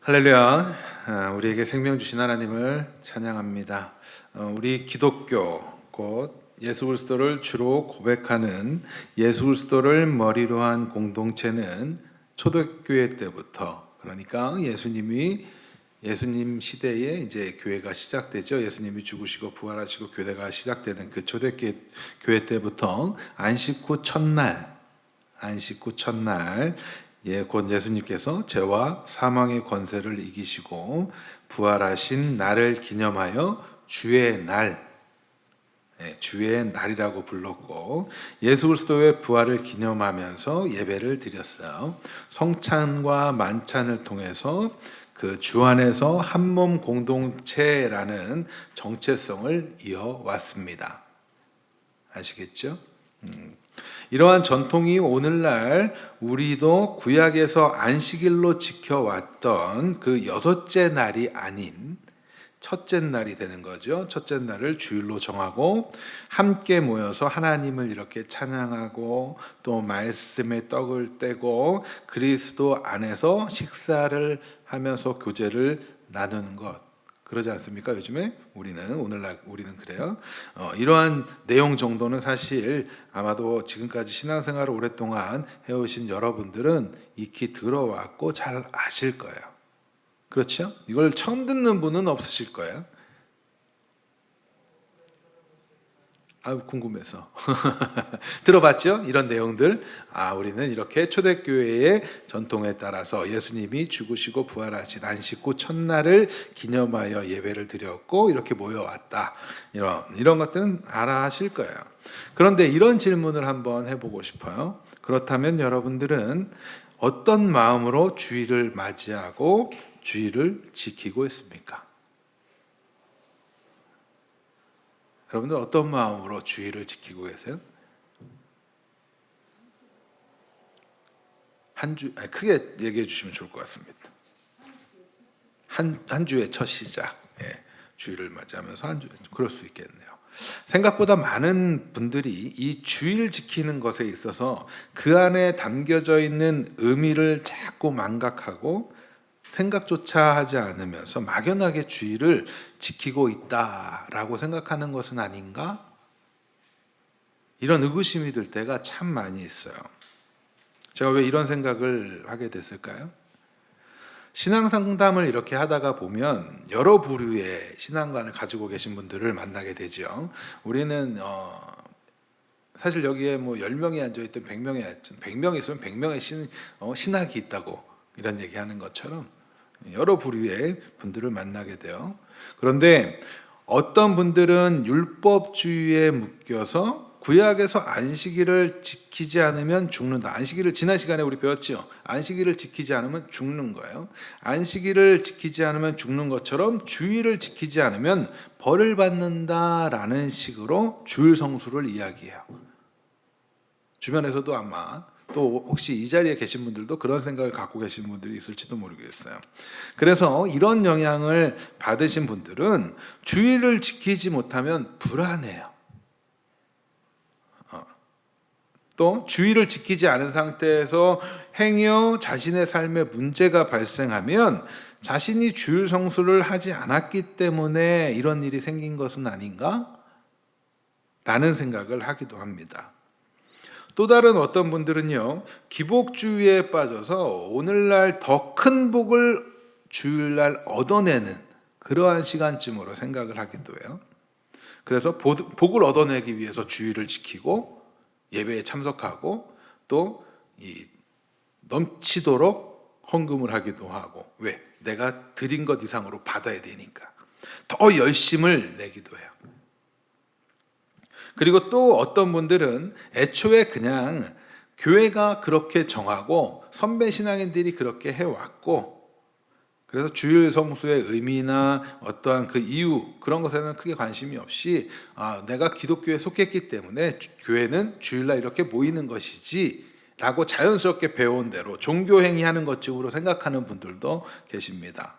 할렐루야. 우리에게 생명 주신 하나님을 찬양합니다. 우리 기독교 곧 예수 그리스도를 주로 고백하는 예수 그리스도를 머리로 한 공동체는 초대교회 때부터, 그러니까 예수님 시대에 이제 교회가 시작되죠. 예수님이 죽으시고 부활하시고 교회가 시작되는 그 초대교회 때부터 안식 후 첫날, 곧 예수님께서 죄와 사망의 권세를 이기시고 부활하신 날을 기념하여 주의 날이라고 불렀고, 예수 그리스도의 부활을 기념하면서 예배를 드렸어요. 성찬과 만찬을 통해서 그 주 안에서 한 몸 공동체라는 정체성을 이어왔습니다. 아시겠죠? 이러한 전통이 오늘날 우리도 구약에서 안식일로 지켜왔던 그 여섯째 날이 아닌 첫째 날이 되는 거죠. 첫째 날을 주일로 정하고 함께 모여서 하나님을 이렇게 찬양하고 또 말씀의 떡을 떼고 그리스도 안에서 식사를 하면서 교제를 나누는 것, 그러지 않습니까? 오늘날 우리는 그래요. 이러한 내용 정도는 사실 아마도 지금까지 신앙생활을 오랫동안 해오신 여러분들은 익히 들어왔고 잘 아실 거예요. 그렇죠? 이걸 처음 듣는 분은 없으실 거예요. 궁금해서 들어봤죠? 이런 내용들. 우리는 이렇게 초대교회의 전통에 따라서 예수님이 죽으시고 부활하신 안식 후 첫날을 기념하여 예배를 드렸고 이렇게 모여왔다. 이런 것들은 알아 하실 거예요. 그런데 이런 질문을 한번 해보고 싶어요. 그렇다면 여러분들은 어떤 마음으로 주일을 맞이하고 주일을 지키고 있습니까? 여러분들 어떤 마음으로 주일을 지키고 계세요? 크게 얘기해 주시면 좋을 것 같습니다. 한 주의 첫 시작, 주일을 맞이하면서 그럴 수 있겠네요. 생각보다 많은 분들이 이 주일 지키는 것에 있어서 그 안에 담겨져 있는 의미를 자꾸 망각하고 생각조차 하지 않으면서 막연하게 주일을 지키고 있다라고 생각하는 것은 아닌가? 이런 의구심이 들 때가 참 많이 있어요. 제가 왜 이런 생각을 하게 됐을까요? 신앙 상담을 이렇게 하다가 보면 여러 부류의 신앙관을 가지고 계신 분들을 만나게 되죠. 우리는 사실 여기에 10명이 앉아있든 100명이 앉든 100명이 있으면 100명의 신학이 있다고 이런 얘기하는 것처럼 여러 부류의 분들을 만나게 돼요. 그런데 어떤 분들은 율법주의에 묶여서 구약에서 안식일을 지키지 않으면 죽는다. 안식일을 지난 시간에 우리 배웠죠. 안식일을 지키지 않으면 죽는 거예요. 안식일을 지키지 않으면 죽는 것처럼 주일을 지키지 않으면 벌을 받는다라는 식으로 주일 성수를 이야기해요. 주변에서도 아마 또 혹시 이 자리에 계신 분들도 그런 생각을 갖고 계신 분들이 있을지도 모르겠어요. 그래서 이런 영향을 받으신 분들은 주일을 지키지 못하면 불안해요. 또 주일을 지키지 않은 상태에서 행여 자신의 삶에 문제가 발생하면 자신이 주일 성수를 하지 않았기 때문에 이런 일이 생긴 것은 아닌가? 라는 생각을 하기도 합니다. 또 다른 어떤 분들은요, 기복주의에 빠져서 오늘날 더 큰 복을 주일날 얻어내는 그러한 시간쯤으로 생각을 하기도 해요. 그래서 복을 얻어내기 위해서 주일을 지키고 예배에 참석하고 또 넘치도록 헌금을 하기도 하고, 왜? 내가 드린 것 이상으로 받아야 되니까 더 열심을 내기도 해요. 그리고 또 어떤 분들은 애초에 그냥 교회가 그렇게 정하고 선배 신앙인들이 그렇게 해왔고, 그래서 주일 성수의 의미나 어떠한 그 이유 그런 것에는 크게 관심이 없이 내가 기독교에 속했기 때문에 교회는 주일날 이렇게 모이는 것이지 라고 자연스럽게 배운 대로 종교행위 하는 것쯤으로 생각하는 분들도 계십니다.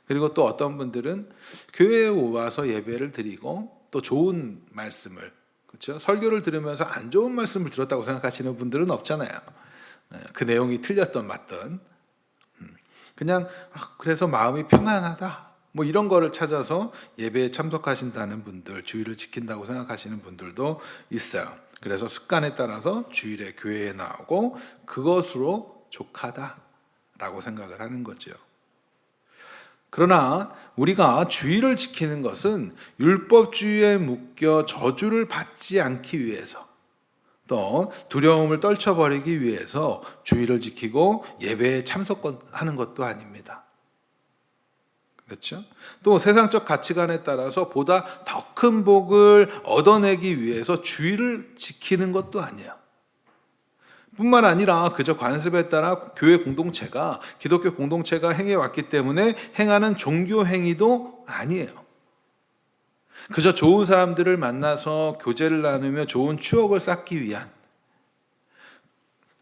그리고 또 어떤 분들은 교회에 와서 예배를 드리고 또 좋은 말씀을, 그렇죠? 설교를 들으면서 안 좋은 말씀을 들었다고 생각하시는 분들은 없잖아요. 그 내용이 틀렸던 맞던. 그냥 그래서 마음이 편안하다 뭐 이런 거를 찾아서 예배에 참석하신다는 분들, 주일을 지킨다고 생각하시는 분들도 있어요. 그래서 습관에 따라서 주일에 교회에 나오고 그것으로 족하다라고 생각을 하는 거죠. 그러나 우리가 주일을 지키는 것은 율법주의에 묶여 저주를 받지 않기 위해서, 또 두려움을 떨쳐버리기 위해서 주일을 지키고 예배에 참석하는 것도 아닙니다. 그렇죠? 또 세상적 가치관에 따라서 보다 더 큰 복을 얻어내기 위해서 주일을 지키는 것도 아니에요. 뿐만 아니라 그저 관습에 따라 교회 공동체가, 기독교 공동체가 행해왔기 때문에 행하는 종교 행위도 아니에요. 그저 좋은 사람들을 만나서 교제를 나누며 좋은 추억을 쌓기 위한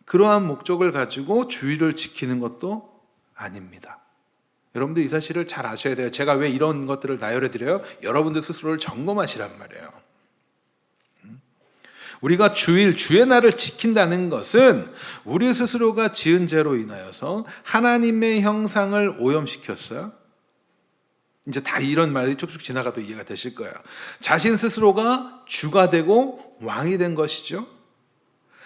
그러한 목적을 가지고 주일을 지키는 것도 아닙니다. 여러분들 이 사실을 잘 아셔야 돼요. 제가 왜 이런 것들을 나열해 드려요? 여러분들 스스로를 점검하시란 말이에요. 우리가 주일, 주의 날을 지킨다는 것은 우리 스스로가 지은 죄로 인하여서 하나님의 형상을 오염시켰어요. 이제 다 이런 말이 쭉쭉 지나가도 이해가 되실 거예요. 자신 스스로가 주가 되고 왕이 된 것이죠.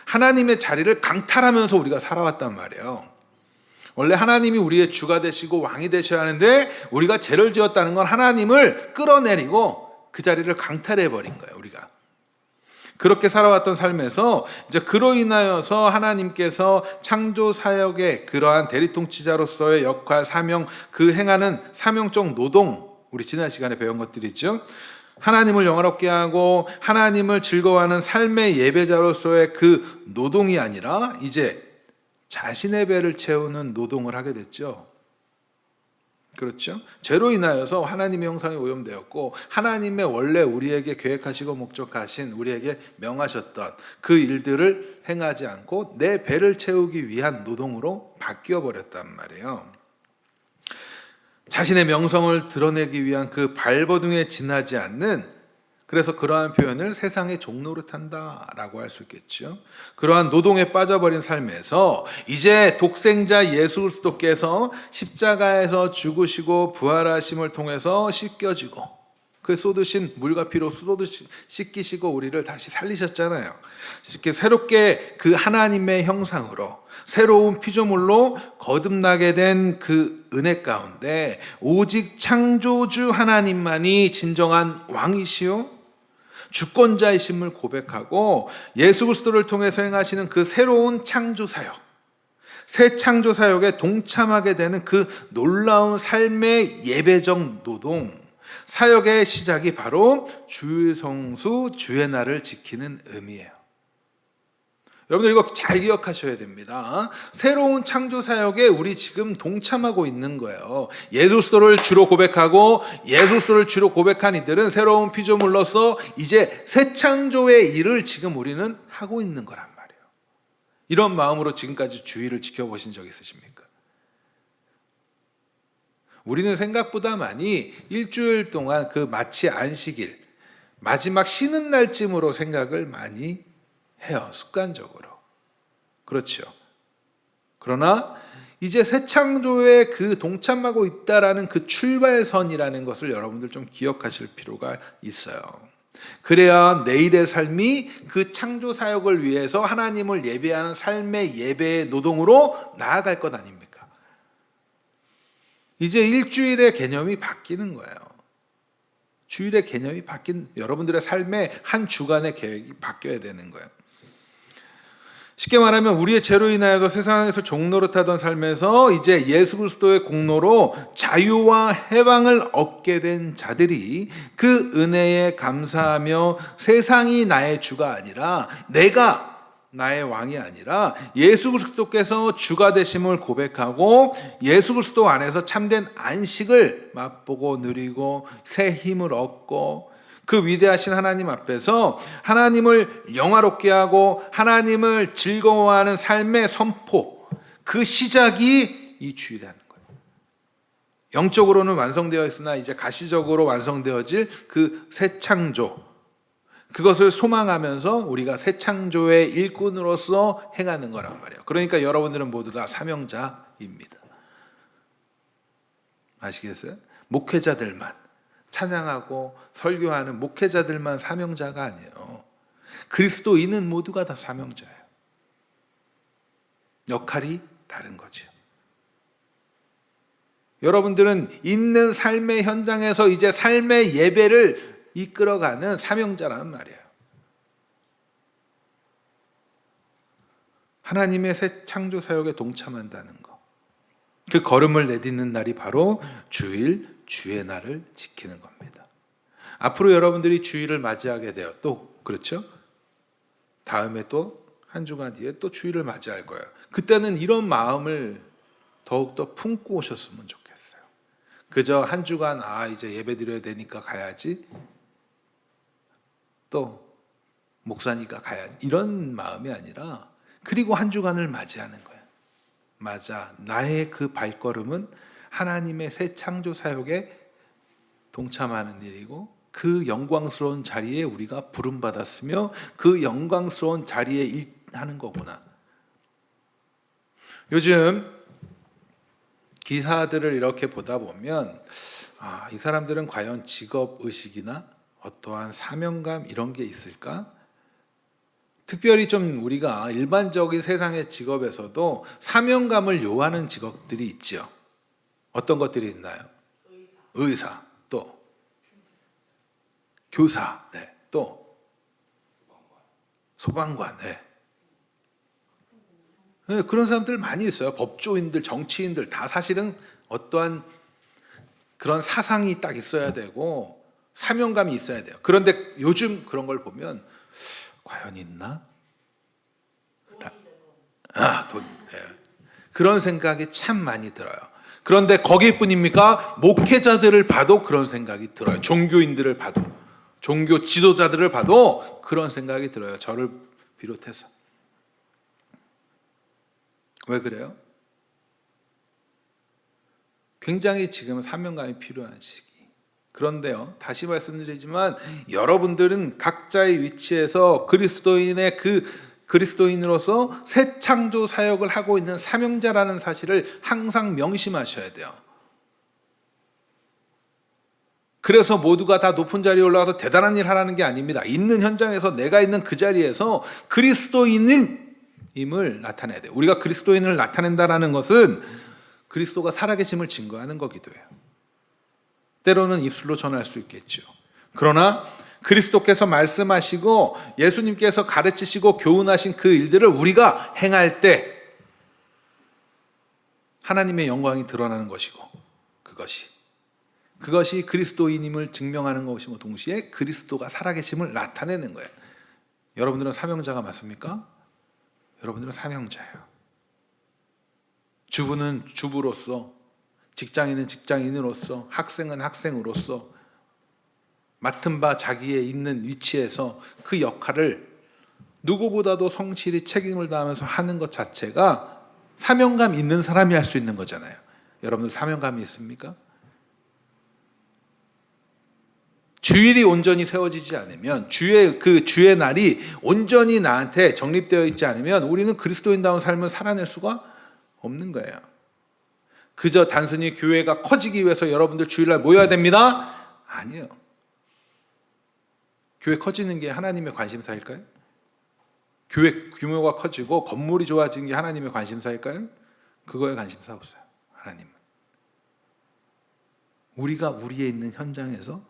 하나님의 자리를 강탈하면서 우리가 살아왔단 말이에요. 원래 하나님이 우리의 주가 되시고 왕이 되셔야 하는데 우리가 죄를 지었다는 건 하나님을 끌어내리고 그 자리를 강탈해버린 거예요. 우리가 그렇게 살아왔던 삶에서 이제 그로 인하여서 하나님께서 창조 사역의 그러한 대리통치자로서의 역할, 사명, 그 행하는 사명적 노동, 우리 지난 시간에 배운 것들이죠. 하나님을 영화롭게 하고 하나님을 즐거워하는 삶의 예배자로서의 그 노동이 아니라 이제 자신의 배를 채우는 노동을 하게 됐죠. 그렇죠? 죄로 인하여서 하나님의 형상이 오염되었고 하나님의 원래 우리에게 계획하시고 목적하신, 우리에게 명하셨던 그 일들을 행하지 않고 내 배를 채우기 위한 노동으로 바뀌어 버렸단 말이에요. 자신의 명성을 드러내기 위한 그 발버둥에 지나지 않는, 그래서 그러한 표현을 세상의 종노릇한다라고 할 수 있겠죠. 그러한 노동에 빠져버린 삶에서 이제 독생자 예수 그리스도께서 십자가에서 죽으시고 부활하심을 통해서 씻겨지고 그 쏟으신 물과 피로 씻기시고 우리를 다시 살리셨잖아요. 이렇게 새롭게 그 하나님의 형상으로 새로운 피조물로 거듭나게 된 그 은혜 가운데 오직 창조주 하나님만이 진정한 왕이시요 주권자이심을 고백하고 예수 그리스도를 통해서 행하시는 그 새로운 창조 사역, 새 창조 사역에 동참하게 되는 그 놀라운 삶의 예배적 노동, 사역의 시작이 바로 주일 성수 주의 날을 지키는 의미예요. 여러분들 이거 잘 기억하셔야 됩니다. 새로운 창조 사역에 우리 지금 동참하고 있는 거예요. 예수 그리스도를 주로 고백하고 예수 그리스도를 주로 고백한 이들은 새로운 피조물로서 이제 새 창조의 일을 지금 우리는 하고 있는 거란 말이에요. 이런 마음으로 지금까지 주일을 지켜보신 적 있으십니까? 우리는 생각보다 많이 일주일 동안 그 마치 안식일, 마지막 쉬는 날쯤으로 생각을 많이 해요. 습관적으로. 그렇죠. 그러나 이제 새 창조에 그 동참하고 있다라는 그 출발선이라는 것을 여러분들 좀 기억하실 필요가 있어요. 그래야 내일의 삶이 그 창조 사역을 위해서 하나님을 예배하는 삶의 예배의 노동으로 나아갈 것 아닙니까? 이제 일주일의 개념이 바뀌는 거예요. 주일의 개념이 바뀐, 여러분들의 삶의 한 주간의 계획이 바뀌어야 되는 거예요. 쉽게 말하면 우리의 죄로 인하여서 세상에서 종노릇하던 삶에서 이제 예수 그리스도의 공로로 자유와 해방을 얻게 된 자들이 그 은혜에 감사하며 세상이 나의 주가 아니라 내가 나의 왕이 아니라 예수 그리스도께서 주가 되심을 고백하고 예수 그리스도 안에서 참된 안식을 맛보고 누리고 새 힘을 얻고 그 위대하신 하나님 앞에서 하나님을 영화롭게 하고 하나님을 즐거워하는 삶의 선포, 그 시작이 이 주일이라는 거예요. 영적으로는 완성되어 있으나 이제 가시적으로 완성되어질 그 새 창조, 그것을 소망하면서 우리가 새 창조의 일꾼으로서 행하는 거란 말이에요. 그러니까 여러분들은 모두 다 사명자입니다. 아시겠어요? 목회자들만, 찬양하고 설교하는 목회자들만 사명자가 아니에요. 그리스도인은 모두가 다 사명자예요. 역할이 다른 거죠. 여러분들은 있는 삶의 현장에서 이제 삶의 예배를 이끌어가는 사명자라는 말이에요. 하나님의 새 창조 사역에 동참한다는 것. 그 걸음을 내딛는 날이 바로 주일, 주의 날을 지키는 겁니다. 앞으로 여러분들이 주일을 맞이하게 돼요. 또 그렇죠? 다음에 또 한 주간 뒤에 또 주일을 맞이할 거예요. 그때는 이런 마음을 더욱더 품고 오셨으면 좋겠어요. 그저 한 주간 이제 예배 드려야 되니까 가야지, 또 목사니까 가야지, 이런 마음이 아니라 그리고 한 주간을 맞이하는 거예요. 맞아, 나의 그 발걸음은 하나님의 새 창조 사역에 동참하는 일이고 그 영광스러운 자리에 우리가 부름받았으며 그 영광스러운 자리에 일하는 거구나. 요즘 기사들을 이렇게 보다 보면 이 사람들은 과연 직업의식이나 어떠한 사명감 이런 게 있을까? 특별히 좀 우리가 일반적인 세상의 직업에서도 사명감을 요하는 직업들이 있죠. 어떤 것들이 있나요? 의사, 또 교사, 네, 또 소방관, 네. 네, 그런 사람들 많이 있어요. 법조인들, 정치인들 다 사실은 어떠한 그런 사상이 딱 있어야 되고 사명감이 있어야 돼요. 그런데 요즘 그런 걸 보면 과연 있나? 돈. 네. 그런 생각이 참 많이 들어요. 그런데 거기뿐입니까? 목회자들을 봐도 그런 생각이 들어요. 종교인들을 봐도, 종교 지도자들을 봐도 그런 생각이 들어요. 저를 비롯해서. 왜 그래요? 굉장히 지금 사명감이 필요한 시기. 그런데요, 다시 말씀드리지만 여러분들은 각자의 위치에서 그리스도인으로서 새 창조 사역을 하고 있는 사명자라는 사실을 항상 명심하셔야 돼요. 그래서 모두가 다 높은 자리에 올라가서 대단한 일 하라는 게 아닙니다. 있는 현장에서 내가 있는 그 자리에서 그리스도인임을 나타내야 돼요. 우리가 그리스도인을 나타낸다는 것은 그리스도가 살아계심을 증거하는 거기도 해요. 때로는 입술로 전할 수 있겠죠. 그러나 그리스도께서 말씀하시고 예수님께서 가르치시고 교훈하신 그 일들을 우리가 행할 때 하나님의 영광이 드러나는 것이고 그것이 그리스도인임을 증명하는 것이며 동시에 그리스도가 살아계심을 나타내는 거예요. 여러분들은 사명자가 맞습니까? 여러분들은 사명자예요. 주부는 주부로서, 직장인은 직장인으로서, 학생은 학생으로서 맡은 바 자기의 있는 위치에서 그 역할을 누구보다도 성실히 책임을 다하면서 하는 것 자체가 사명감 있는 사람이 할 수 있는 거잖아요. 여러분들 사명감이 있습니까? 주일이 온전히 세워지지 않으면, 주의 날이 온전히 나한테 정립되어 있지 않으면 우리는 그리스도인다운 삶을 살아낼 수가 없는 거예요. 그저 단순히 교회가 커지기 위해서 여러분들 주일날 모여야 됩니다? 아니에요. 교회 커지는 게 하나님의 관심사일까요? 교회 규모가 커지고 건물이 좋아지는 게 하나님의 관심사일까요? 그거에 관심사 없어요. 하나님은. 우리가 우리의 있는 현장에서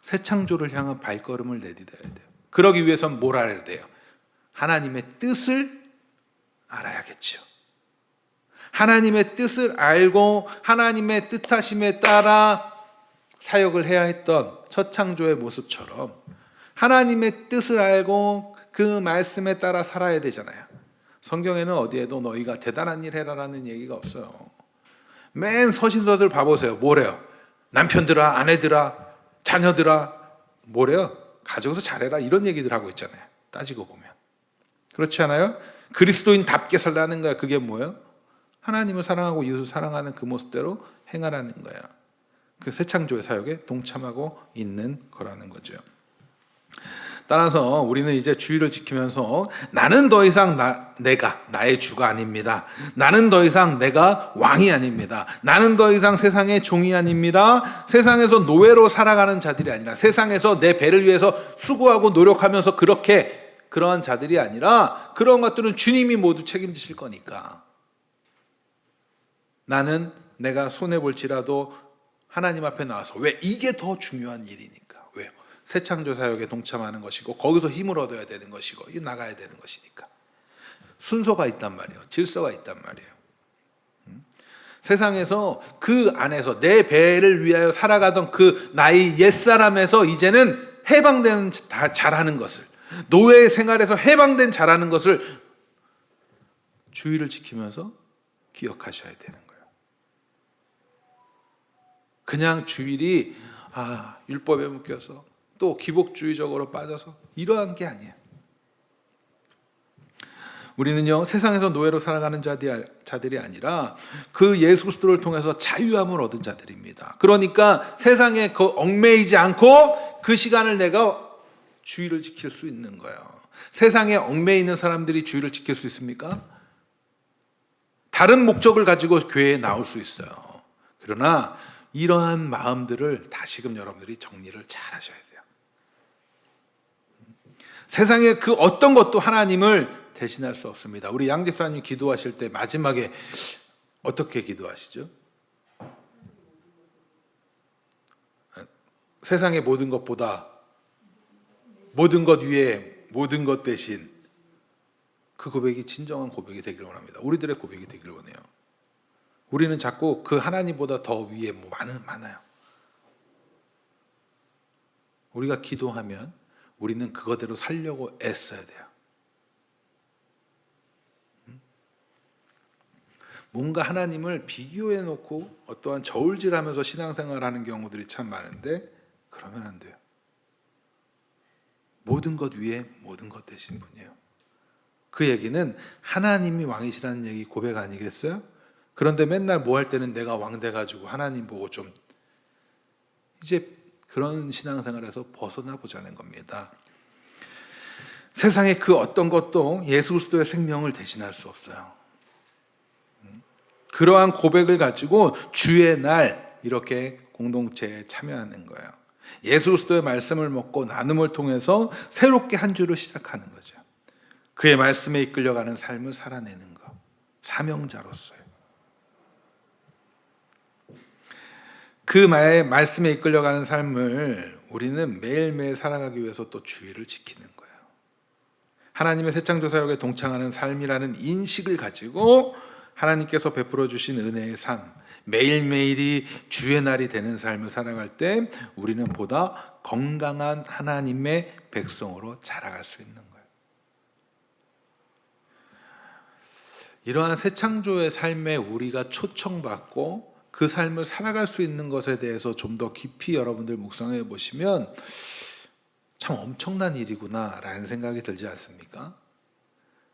새 창조를 향한 발걸음을 내딛어야 돼요. 그러기 위해서는 뭘 알아야 돼요? 하나님의 뜻을 알아야겠죠. 하나님의 뜻을 알고 하나님의 뜻하심에 따라 사역을 해야 했던 첫 창조의 모습처럼 하나님의 뜻을 알고 그 말씀에 따라 살아야 되잖아요. 성경에는 어디에도 너희가 대단한 일 해라라는 얘기가 없어요. 맨 서신서들 봐보세요. 뭐래요? 남편들아, 아내들아, 자녀들아, 뭐래요? 가정에서 잘해라 이런 얘기들 하고 있잖아요. 따지고 보면. 그렇지 않아요? 그리스도인답게 살라는 거야. 그게 뭐예요? 하나님을 사랑하고 이웃을 사랑하는 그 모습대로 행하라는 거예요. 그 새 창조의 사역에 동참하고 있는 거라는 거죠. 따라서 우리는 이제 주의를 지키면서 나는 더 이상 내가 나의 주가 아닙니다. 나는 더 이상 내가 왕이 아닙니다. 나는 더 이상 세상의 종이 아닙니다. 세상에서 노예로 살아가는 자들이 아니라 세상에서 내 배를 위해서 수고하고 노력하면서 그러한 자들이 아니라 그런 것들은 주님이 모두 책임지실 거니까 나는 내가 손해볼지라도 하나님 앞에 나와서 왜 이게 더 중요한 일이니까 왜요? 새창조 사역에 동참하는 것이고 거기서 힘을 얻어야 되는 것이고 나가야 되는 것이니까 순서가 있단 말이에요. 질서가 있단 말이에요. 세상에서 그 안에서 내 배를 위하여 살아가던 그 나의 옛사람에서 이제는 해방된 자라는 것을 노예 생활에서 해방된 자라는 것을 주의를 지키면서 기억하셔야 되는 거예요. 그냥 주일이 율법에 묶여서 또 기복주의적으로 빠져서 이러한 게 아니에요. 우리는요 세상에서 노예로 살아가는 자들이 아니라 그 예수 그리스도를 통해서 자유함을 얻은 자들입니다. 그러니까 세상에 얽매이지 않고 그 시간을 내가 주의를 지킬 수 있는 거예요. 세상에 얽매여 있는 사람들이 주의를 지킬 수 있습니까? 다른 목적을 가지고 교회에 나올 수 있어요. 그러나 이러한 마음들을 다시금 여러분들이 정리를 잘 하셔야 돼요. 세상에 그 어떤 것도 하나님을 대신할 수 없습니다. 우리 양 집사님 기도하실 때 마지막에 어떻게 기도하시죠? 세상의 모든 것보다 모든 것 위에 모든 것 대신 그 고백이 진정한 고백이 되기를 원합니다. 우리들의 고백이 되기를 원해요. 우리는 자꾸 그 하나님보다 더 위에 많아요. 우리가 기도하면 우리는 그거대로 살려고 애써야 돼요. 뭔가 하나님을 비교해 놓고 어떠한 저울질하면서 신앙생활하는 경우들이 참 많은데 그러면 안 돼요. 모든 것 위에 모든 것 되신 분이에요. 그 얘기는 하나님이 왕이시라는 얘기 고백 아니겠어요? 그런데 맨날 뭐 할 때는 내가 왕 돼가지고 하나님 보고 좀 이제 그런 신앙생활에서 벗어나 보자는 겁니다. 세상의 그 어떤 것도 예수 그리스도의 생명을 대신할 수 없어요. 그러한 고백을 가지고 주의 날 이렇게 공동체에 참여하는 거예요. 예수 그리스도의 말씀을 먹고 나눔을 통해서 새롭게 한 주를 시작하는 거죠. 그의 말씀에 이끌려가는 삶을 살아내는 것, 사명자로서요. 그 말씀에 이끌려가는 삶을 우리는 매일매일 살아가기 위해서 또 주의를 지키는 거예요. 하나님의 새창조 사역에 동참하는 삶이라는 인식을 가지고 하나님께서 베풀어 주신 은혜의 삶, 매일매일이 주의 날이 되는 삶을 살아갈 때 우리는 보다 건강한 하나님의 백성으로 자라갈 수 있는 거예요. 이러한 새창조의 삶에 우리가 초청받고 그 삶을 살아갈 수 있는 것에 대해서 좀 더 깊이 여러분들 묵상해 보시면 참 엄청난 일이구나 라는 생각이 들지 않습니까?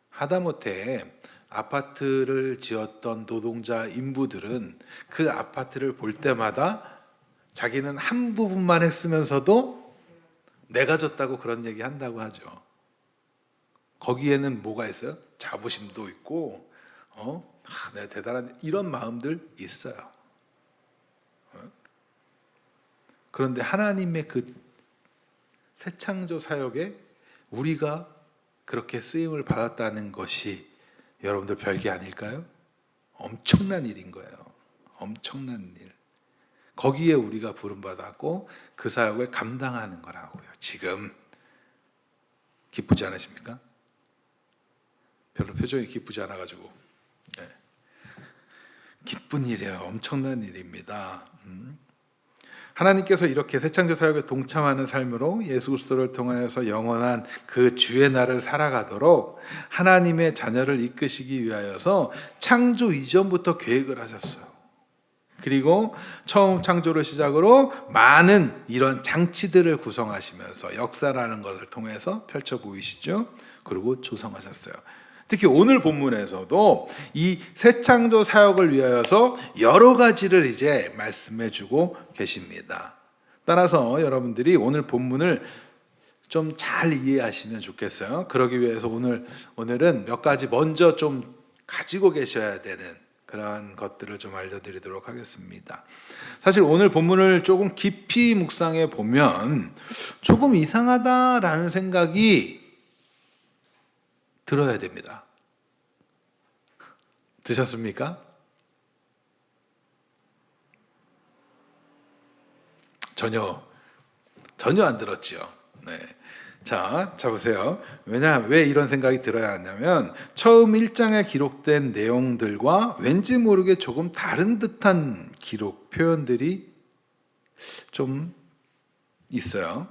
하다못해 아파트를 지었던 노동자 인부들은 그 아파트를 볼 때마다 자기는 한 부분만 했으면서도 내가 졌다고 그런 얘기 한다고 하죠. 거기에는 뭐가 있어요? 자부심도 있고 내가 대단한 이런 마음들 있어요. 그런데 하나님의 그 새창조 사역에 우리가 그렇게 쓰임을 받았다는 것이 여러분들 별게 아닐까요? 엄청난 일인 거예요. 엄청난 일. 거기에 우리가 부름받았고 그 사역을 감당하는 거라고요. 지금 기쁘지 않으십니까? 별로 표정이 기쁘지 않아가지고 기쁜 일이에요. 엄청난 일입니다. 하나님께서 이렇게 새창조 사역에 동참하는 삶으로 예수 그리스도를 통하여서 영원한 그 주의 날을 살아가도록 하나님의 자녀를 이끄시기 위하여서 창조 이전부터 계획을 하셨어요. 그리고 처음 창조를 시작으로 많은 이런 장치들을 구성하시면서 역사라는 것을 통해서 펼쳐 보이시죠. 그리고 조성하셨어요. 특히 오늘 본문에서도 이 새창조 사역을 위하여서 여러 가지를 이제 말씀해 주고 계십니다. 따라서 여러분들이 오늘 본문을 좀 잘 이해하시면 좋겠어요. 그러기 위해서 오늘은 몇 가지 먼저 좀 가지고 계셔야 되는 그러한 것들을 좀 알려드리도록 하겠습니다. 사실 오늘 본문을 조금 깊이 묵상해 보면 조금 이상하다라는 생각이 들어야 됩니다. 드셨습니까? 전혀 안 들었지요. 네. 자 보세요. 왜 이런 생각이 들어야 하냐면 처음 1장에 기록된 내용들과 왠지 모르게 조금 다른 듯한 기록 표현들이 좀 있어요.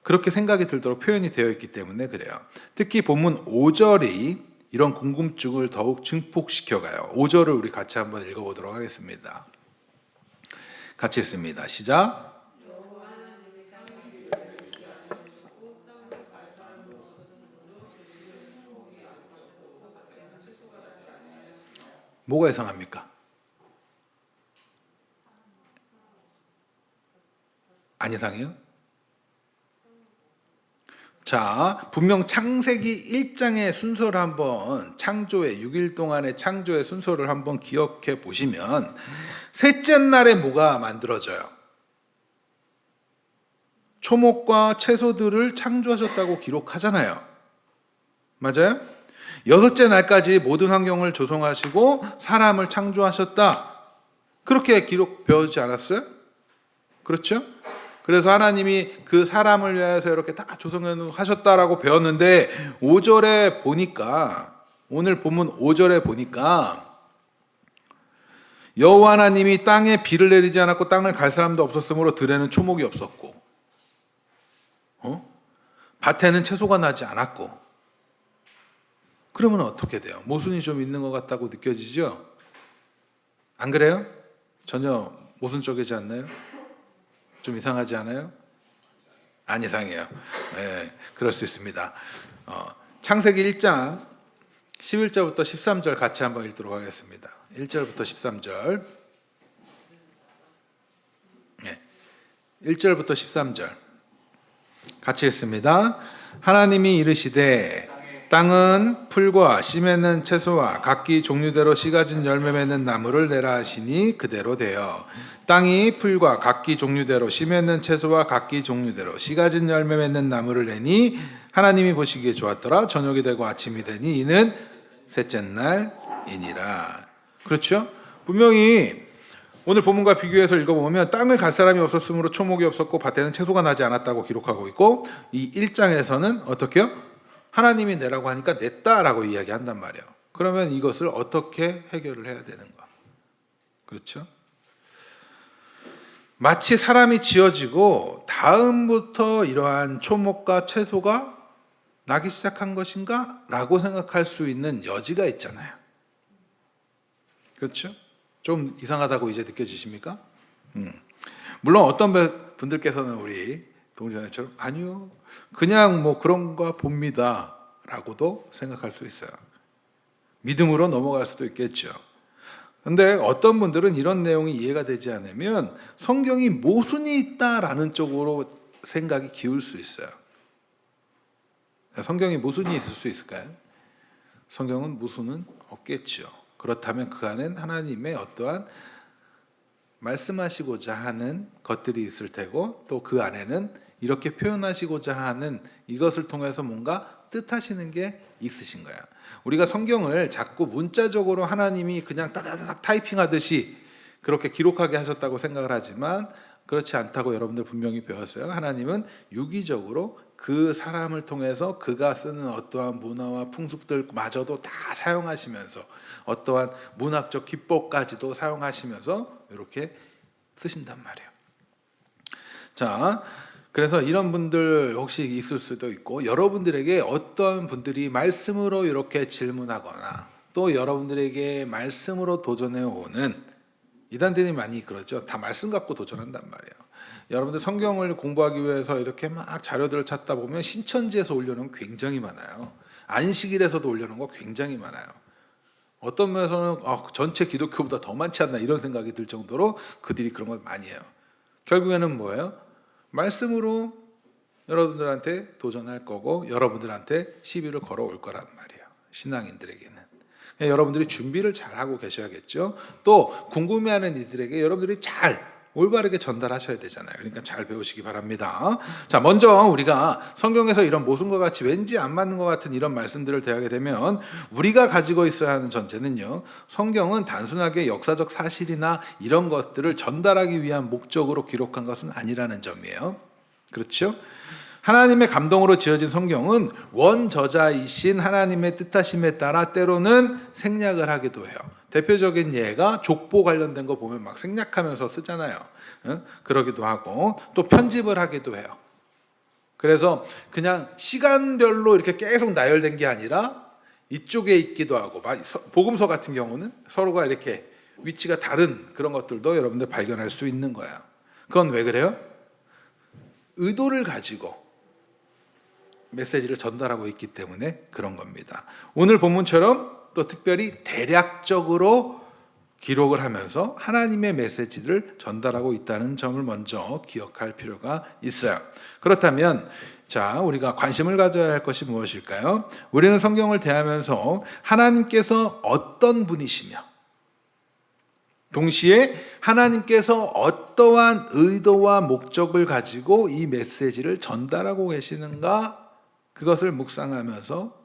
그렇게 생각이 들도록 표현이 되어 있기 때문에 그래요. 특히 본문 5절이 이런 궁금증을 더욱 증폭시켜가요. 5절을 우리 같이 한번 읽어보도록 하겠습니다. 같이 읽습니다. 시작. 뭐가 이상합니까? 안 이상해요? 자, 분명 창세기 1장의 순서를 한번 창조의 6일 동안의 창조의 순서를 한번 기억해 보시면 셋째 날에 뭐가 만들어져요? 초목과 채소들을 창조하셨다고 기록하잖아요. 맞아요? 여섯째 날까지 모든 환경을 조성하시고 사람을 창조하셨다. 그렇게 기록 배우지 않았어요? 그렇죠? 그래서 하나님이 그 사람을 위해서 이렇게 다 조성하셨다라고 배웠는데 5절에 보니까 오늘 본문 5절에 보니까 여호와 하나님이 땅에 비를 내리지 않았고 땅을 갈 사람도 없었으므로 들에는 초목이 없었고 밭에는 채소가 나지 않았고 그러면 어떻게 돼요? 모순이 좀 있는 것 같다고 느껴지죠? 안 그래요? 전혀 모순적이지 않나요? 좀 이상하지 않아요? 안 이상해요. 네, 그럴 수 있습니다. 창세기 1장 11절부터 13절 같이 한번 읽도록 하겠습니다. 1절부터 13절. 네, 1절부터 13절 같이 읽습니다. 하나님이 이르시되 땅은 풀과 씨 맺는 채소와 각기 종류대로 씨 가진 열매 맺는 나무를 내라 하시니 그대로 되어 땅이 풀과 각기 종류대로 씨 맺는 채소와 각기 종류대로 씨 가진 열매 맺는 나무를 내니 하나님이 보시기에 좋았더라. 저녁이 되고 아침이 되니 이는 셋째 날이니라. 그렇죠? 분명히 오늘 본문과 비교해서 읽어보면 땅을 갈 사람이 없었으므로 초목이 없었고 밭에는 채소가 나지 않았다고 기록하고 있고 이 1장에서는 어떻게 해요? 하나님이 내라고 하니까 냈다라고 이야기한단 말이에요. 그러면 이것을 어떻게 해결을 해야 되는가? 그렇죠? 마치 사람이 지어지고 다음부터 이러한 초목과 채소가 나기 시작한 것인가? 라고 생각할 수 있는 여지가 있잖아요. 그렇죠? 좀 이상하다고 이제 느껴지십니까? 물론 어떤 분들께서는 우리 동전처럼 아니요, 그냥 뭐 그런가 봅니다 라고도 생각할 수 있어요. 믿음으로 넘어갈 수도 있겠죠. 근데 어떤 분들은 이런 내용이 이해가 되지 않으면 성경이 모순이 있다라는 쪽으로 생각이 기울 수 있어요. 성경이 모순이 있을 수 있을까요? 성경은 모순은 없겠죠. 그렇다면 그 안엔 하나님의 어떠한 말씀하시고자 하는 것들이 있을 테고 또 그 안에는 이렇게 표현하시고자 하는 이것을 통해서 뭔가 뜻하시는 게 있으신 거야. 우리가 성경을 자꾸 문자적으로 하나님이 그냥 따다닥 타이핑하듯이 그렇게 기록하게 하셨다고 생각을 하지만 그렇지 않다고 여러분들 분명히 배웠어요. 하나님은 유기적으로 그 사람을 통해서 그가 쓰는 어떠한 문화와 풍습들마저도 다 사용하시면서 어떠한 문학적 기법까지도 사용하시면서 이렇게 쓰신단 말이에요. 자, 그래서 이런 분들 혹시 있을 수도 있고 여러분들에게 어떤 분들이 말씀으로 이렇게 질문하거나 또 여러분들에게 말씀으로 도전해 오는 이단들이 많이 그러죠. 다 말씀 갖고 도전한단 말이에요. 여러분들 성경을 공부하기 위해서 이렇게 막 자료들을 찾다 보면 신천지에서 올려놓은 거 굉장히 많아요. 안식일에서도 올려놓은 거 굉장히 많아요. 어떤 면에서는 전체 기독교보다 더 많지 않나 이런 생각이 들 정도로 그들이 그런 걸 많이 해요. 결국에는 뭐예요? 말씀으로 여러분들한테 도전할 거고 여러분들한테 시비를 걸어올 거란 말이에요. 신앙인들에게는. 여러분들이 준비를 잘 하고 계셔야겠죠. 또 궁금해하는 이들에게 여러분들이 잘 올바르게 전달하셔야 되잖아요. 그러니까 잘 배우시기 바랍니다. 자, 먼저 우리가 성경에서 이런 모순과 같이 왠지 안 맞는 것 같은 이런 말씀들을 대하게 되면 우리가 가지고 있어야 하는 전제는요, 성경은 단순하게 역사적 사실이나 이런 것들을 전달하기 위한 목적으로 기록한 것은 아니라는 점이에요. 그렇죠? 하나님의 감동으로 지어진 성경은 원저자이신 하나님의 뜻하심에 따라 때로는 생략을 하기도 해요. 대표적인 예가 족보 관련된 거 보면 막 생략하면서 쓰잖아요. 그러기도 하고 또 편집을 하기도 해요. 그래서 그냥 시간별로 이렇게 계속 나열된 게 아니라 이쪽에 있기도 하고, 복음서 같은 경우는 서로가 이렇게 위치가 다른 그런 것들도 여러분들 발견할 수 있는 거야. 그건 왜 그래요? 의도를 가지고 메시지를 전달하고 있기 때문에 그런 겁니다. 오늘 본문처럼 또 특별히 대략적으로 기록을 하면서 하나님의 메시지를 전달하고 있다는 점을 먼저 기억할 필요가 있어요. 그렇다면 자, 우리가 관심을 가져야 할 것이 무엇일까요? 우리는 성경을 대하면서 하나님께서 어떤 분이시며 동시에 하나님께서 어떠한 의도와 목적을 가지고 이 메시지를 전달하고 계시는가, 그것을 묵상하면서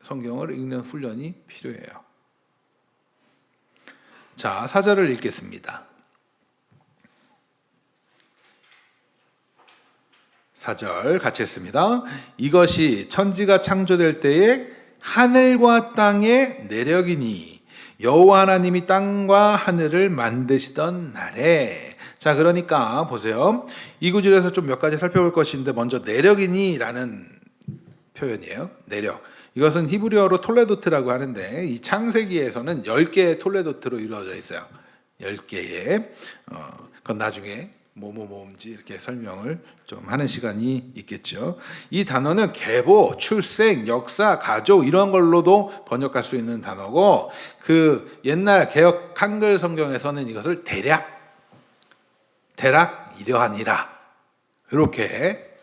성경을 읽는 훈련이 필요해요. 자, 4절을 읽겠습니다. 4절 같이 했습니다. 이것이 천지가 창조될 때에 하늘과 땅의 내력이니 여호와 하나님이 땅과 하늘을 만드시던 날에. 자, 그러니까 보세요. 이 구절에서 좀 몇 가지 살펴볼 것인데, 먼저 내력이니라는 표현이에요. 내력. 이것은 히브리어로 톨레도트라고 하는데, 이 창세기에서는 10개의 톨레도트로 이루어져 있어요. 10개의. 그건 나중에 뭐뭐뭐인지 이렇게 설명을 좀 하는 시간이 있겠죠. 이 단어는 계보, 출생, 역사, 가족 이런 걸로도 번역할 수 있는 단어고, 그 옛날 개역 한글 성경에서는 이것을 대략 이러하니라, 이렇게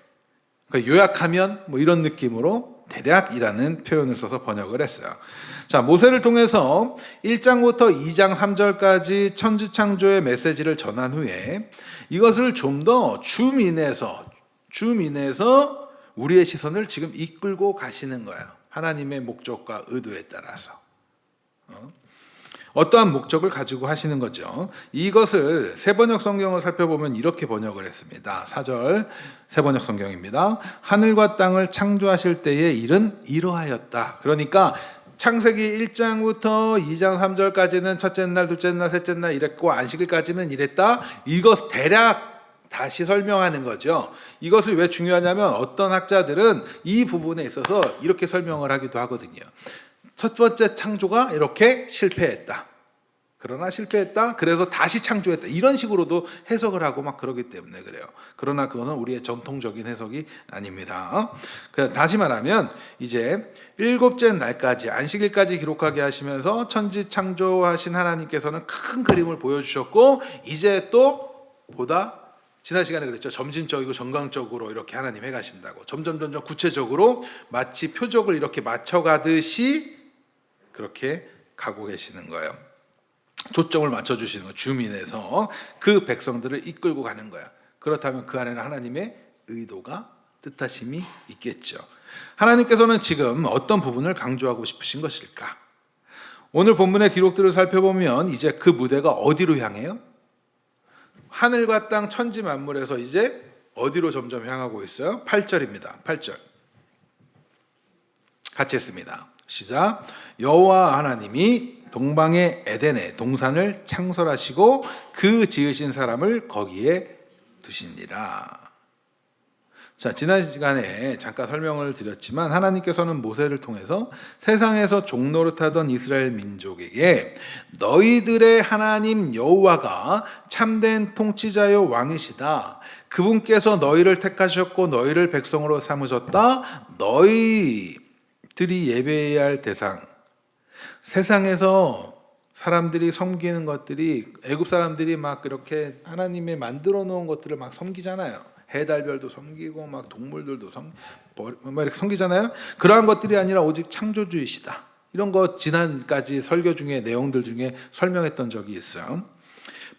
요약하면 뭐 이런 느낌으로 대략이라는 표현을 써서 번역을 했어요. 자, 모세를 통해서 1장부터 2장 3절까지 천지창조의 메시지를 전한 후에 이것을 좀 더 줌인해서 우리의 시선을 지금 이끌고 가시는 거예요. 하나님의 목적과 의도에 따라서. 어떠한 목적을 가지고 하시는 거죠. 이것을 세번역 성경을 살펴보면 이렇게 번역을 했습니다. 4절 세번역 성경입니다. 하늘과 땅을 창조하실 때의 일은 이러하였다. 그러니까 창세기 1장부터 2장 3절까지는 첫째 날, 둘째 날, 셋째 날 이랬고 안식일까지는 이랬다. 이것 대략 다시 설명하는 거죠. 이것을 왜 중요하냐면 어떤 학자들은 이 부분에 있어서 이렇게 설명을 하기도 하거든요. 첫 번째 창조가 이렇게 실패했다. 그러나 실패했다. 그래서 다시 창조했다. 이런 식으로도 해석을 하고 막 그러기 때문에 그래요. 그러나 그것은 우리의 전통적인 해석이 아닙니다. 다시 말하면 이제 7째 날까지 안식일까지 기록하게 하시면서 천지 창조하신 하나님께서는 큰 그림을 보여주셨고, 이제 또 보다 지난 시간에 그랬죠. 점진적이고 정강적으로 이렇게 하나님 해가신다고. 점점 구체적으로 마치 표적을 이렇게 맞춰가듯이 그렇게 가고 계시는 거예요. 초점을 맞춰주시는 거예요. 줌인해서 그 백성들을 이끌고 가는 거야. 그렇다면 그 안에는 하나님의 의도가, 뜻하심이 있겠죠. 하나님께서는 지금 어떤 부분을 강조하고 싶으신 것일까? 오늘 본문의 기록들을 살펴보면 이제 그 무대가 어디로 향해요? 하늘과 땅 천지 만물에서 이제 어디로 점점 향하고 있어요? 8절입니다. 8절 같이 했습니다. 시작. 여호와 하나님이 동방의 에덴에 동산을 창설하시고 그 지으신 사람을 거기에 두시니라. 자, 지난 시간에 잠깐 설명을 드렸지만 하나님께서는 모세를 통해서 세상에서 종노릇하던 이스라엘 민족에게 너희들의 하나님 여호와가 참된 통치자요 왕이시다. 그분께서 너희를 택하셨고 너희를 백성으로 삼으셨다. 너희들이 예배해야 할 대상, 세상에서 사람들이 섬기는 것들이, 애굽 사람들이 막 그렇게 하나님의 만들어 놓은 것들을 막 섬기잖아요. 해달별도 섬기고 막 동물들도 막 이렇게 섬기잖아요. 그러한 것들이 아니라 오직 창조주이시다. 이런 거 지난까지 설교 중에 내용들 중에 설명했던 적이 있어요.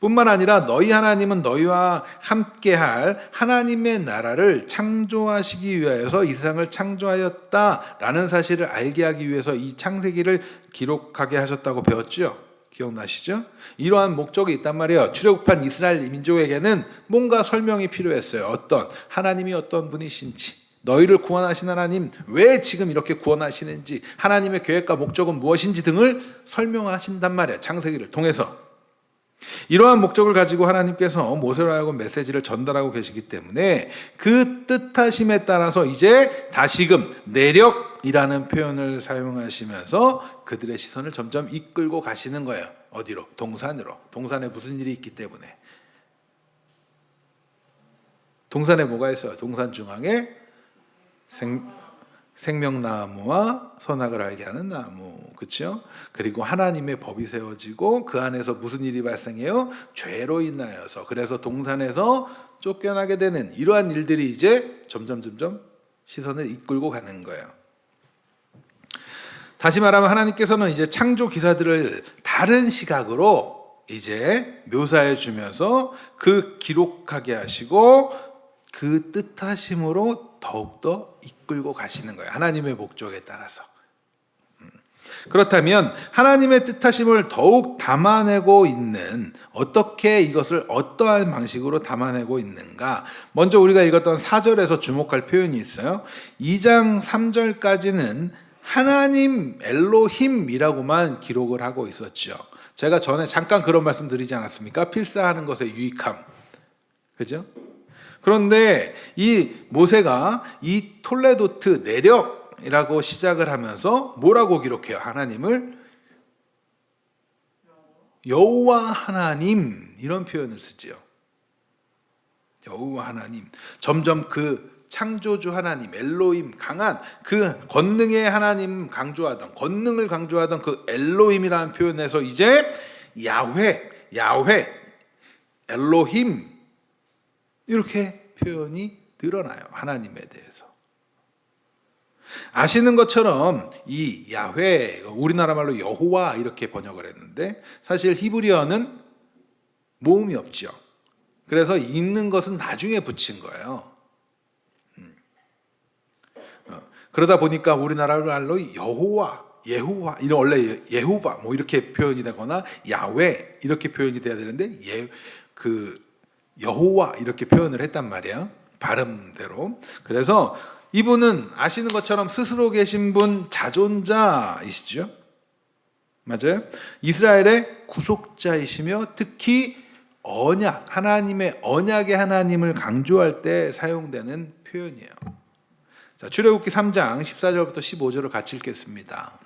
뿐만 아니라 너희 하나님은 너희와 함께할 하나님의 나라를 창조하시기 위하여서 이 세상을 창조하였다라는 사실을 알게 하기 위해서 이 창세기를 기록하게 하셨다고 배웠죠. 기억나시죠? 이러한 목적이 있단 말이에요. 출애굽한 이스라엘 민족에게는 뭔가 설명이 필요했어요. 어떤 하나님이 어떤 분이신지, 너희를 구원하신 하나님 왜 지금 이렇게 구원하시는지, 하나님의 계획과 목적은 무엇인지 등을 설명하신단 말이에요. 창세기를 통해서. 이러한 목적을 가지고 하나님께서 모세로 하여금 메시지를 전달하고 계시기 때문에 그 뜻하심에 따라서 이제 다시금 내력이라는 표현을 사용하시면서 그들의 시선을 점점 이끌고 가시는 거예요. 어디로? 동산으로. 동산에 무슨 일이 있기 때문에. 동산에 뭐가 있어요? 동산 중앙에 생명나무와 선악을 알게 하는 나무, 그렇죠? 그리고 하나님의 법이 세워지고 그 안에서 무슨 일이 발생해요? 죄로 인하여서. 그래서 동산에서 쫓겨나게 되는 이러한 일들이 이제 점점 시선을 이끌고 가는 거예요. 다시 말하면 하나님께서는 이제 창조 기사들을 다른 시각으로 이제 묘사해 주면서 그 기록하게 하시고 그 뜻하심으로 더욱더 이끌고 가시는 거예요. 하나님의 목적에 따라서. 그렇다면 하나님의 뜻하심을 더욱 담아내고 있는, 어떻게 이것을 어떠한 방식으로 담아내고 있는가. 먼저 우리가 읽었던 4절에서 주목할 표현이 있어요. 2장 3절까지는 하나님 엘로힘이라고만 기록을 하고 있었죠. 제가 전에 잠깐 그런 말씀 드리지 않았습니까? 필사하는 것의 유익함. 그죠? 그런데 이 모세가 이 톨레도트 내력이라고 시작을 하면서 뭐라고 기록해요? 하나님을 여호와 하나님, 이런 표현을 쓰지요. 여호와 하나님. 점점 그 창조주 하나님 엘로힘, 강한 그 권능의 하나님 강조하던, 권능을 강조하던 그 엘로힘이라는 표현에서 이제 야훼 엘로힘, 이렇게 표현이 드러나요. 하나님에 대해서. 아시는 것처럼 이 야훼, 우리나라 말로 여호와 이렇게 번역을 했는데 사실 히브리어는 모음이 없죠. 그래서 읽는 것은 나중에 붙인 거예요. 그러다 보니까 우리나라 말로 여호와, 예후와, 이런 원래 예후바 뭐 이렇게 표현이 되거나 야훼 이렇게 표현이 돼야 되는데 여호와 이렇게 표현을 했단 말이에요. 발음대로. 그래서 이분은 아시는 것처럼 스스로 계신 분 자존자이시죠. 맞아요. 이스라엘의 구속자이시며 특히 언약, 하나님의 언약의 하나님을 강조할 때 사용되는 표현이에요. 자, 출애굽기 3장 14절부터 15절을 같이 읽겠습니다.